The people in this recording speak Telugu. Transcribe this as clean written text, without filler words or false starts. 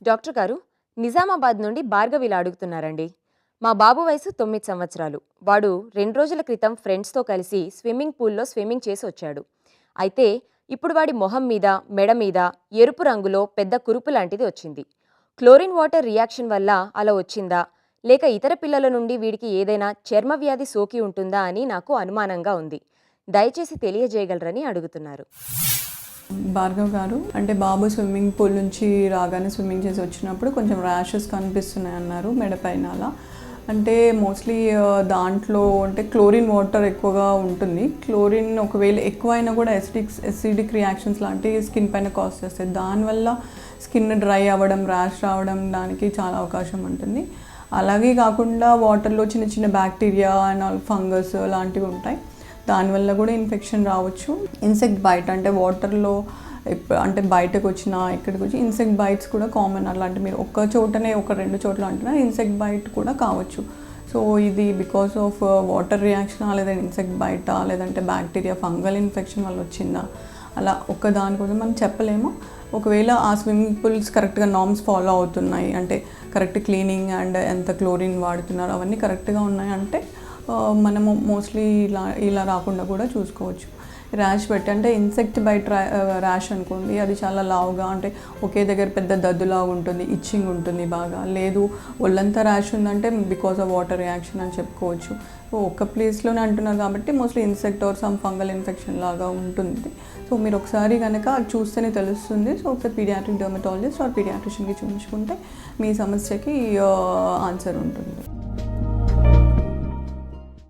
డాక్టర్ గారు, నిజామాబాద్ నుండి భార్గవిలా అడుగుతున్నారండి. మా బాబు వయసు 9 సంవత్సరాలు. వాడు 2 రోజుల క్రితం ఫ్రెండ్స్తో కలిసి స్విమ్మింగ్ పూల్లో స్విమ్మింగ్ చేసి వచ్చాడు. అయితే ఇప్పుడు వాడి మొహం మీద, మెడ మీద ఎరుపు రంగులో పెద్ద కురుపు లాంటిది వచ్చింది. క్లోరిన్ వాటర్ రియాక్షన్ వల్ల అలా వచ్చిందా, లేక ఇతర పిల్లల నుండి వీడికి ఏదైనా చర్మ వ్యాధి సోకి ఉంటుందా అని నాకు అనుమానంగా ఉంది. దయచేసి తెలియజేయగలరని అడుగుతున్నారు. భార్గవ్ గారు, అంటే బాబు స్విమ్మింగ్ పూల్ నుంచి రాగానే స్విమ్మింగ్ చేసి వచ్చినప్పుడు కొంచెం ర్యాషెస్ కనిపిస్తున్నాయి అన్నారు మెడ పైన. అలా అంటే మోస్ట్లీ దాంట్లో అంటే క్లోరిన్ వాటర్ ఎక్కువగా ఉంటుంది. క్లోరిన్ ఒకవేళ ఎక్కువైనా కూడా ఎసిడిక్ రియాక్షన్స్ లాంటివి స్కిన్ పైన కాజ్ చేస్తాయి. దానివల్ల స్కిన్ డ్రై అవ్వడం, ర్యాష్ రావడం దానికి చాలా అవకాశం ఉంటుంది. అలాగే కాకుండా వాటర్లో చిన్న చిన్న బ్యాక్టీరియా అండ్ ఫంగస్ లాంటివి ఉంటాయి, దానివల్ల కూడా ఇన్ఫెక్షన్ రావచ్చు. ఇన్సెక్ట్ బైట్ అంటే వాటర్లో అంటే బయటకు వచ్చిన ఇక్కడికి వచ్చి ఇన్సెక్ట్ బైట్స్ కూడా కామన్. అలాంటి మీరు ఒక్క చోటనే 1-2 చోట్ల అంటున్నా ఇన్సెక్ట్ బైట్ కూడా కావచ్చు. సో ఇది బికాస్ ఆఫ్ వాటర్ రియాక్షనా, లేదంటే ఇన్సెక్ట్ బైటా, లేదంటే బ్యాక్టీరియా ఫంగల్ ఇన్ఫెక్షన్ వల్ల వచ్చిందా, అలా ఒక్క దానికోసం మనం చెప్పలేము. ఒకవేళ ఆ స్విమ్మింగ్ పూల్స్ కరెక్ట్గా నార్మ్స్ ఫాలో అవుతున్నాయి, అంటే కరెక్ట్ క్లీనింగ్ అండ్ ఎంత క్లోరిన్ వాడుతున్నారు అవన్నీ కరెక్ట్గా ఉన్నాయంటే మనము మోస్ట్లీ ఇలా రాకుండా కూడా చూసుకోవచ్చు. ర్యాష్ పెట్టి అంటే ఇన్సెక్ట్ బైట్ ర్యాష్ అనుకోండి, అది చాలా లావుగా అంటే ఒకే దగ్గర పెద్ద దద్దులాగా ఉంటుంది, ఇచ్చింగ్ ఉంటుంది బాగా. లేదు ఒళ్ళంతా ర్యాష్ ఉందంటే బికాస్ ఆఫ్ వాటర్ రియాక్షన్ అని చెప్పుకోవచ్చు. సో ఒక్క ప్లేస్లోనే అంటున్నారు కాబట్టి mostly insect or some fungal infection లాగా ఉంటుంది. సో మీరు ఒకసారి కనుక అది చూస్తేనే తెలుస్తుంది. సో ఒకసారి పీడియాట్రిక్ డెర్మటాలజిస్ట్ ఆర్ పీడియాట్రిషియన్కి చూపించుకుంటే మీ సమస్యకి ఆన్సర్ ఉంటుంది.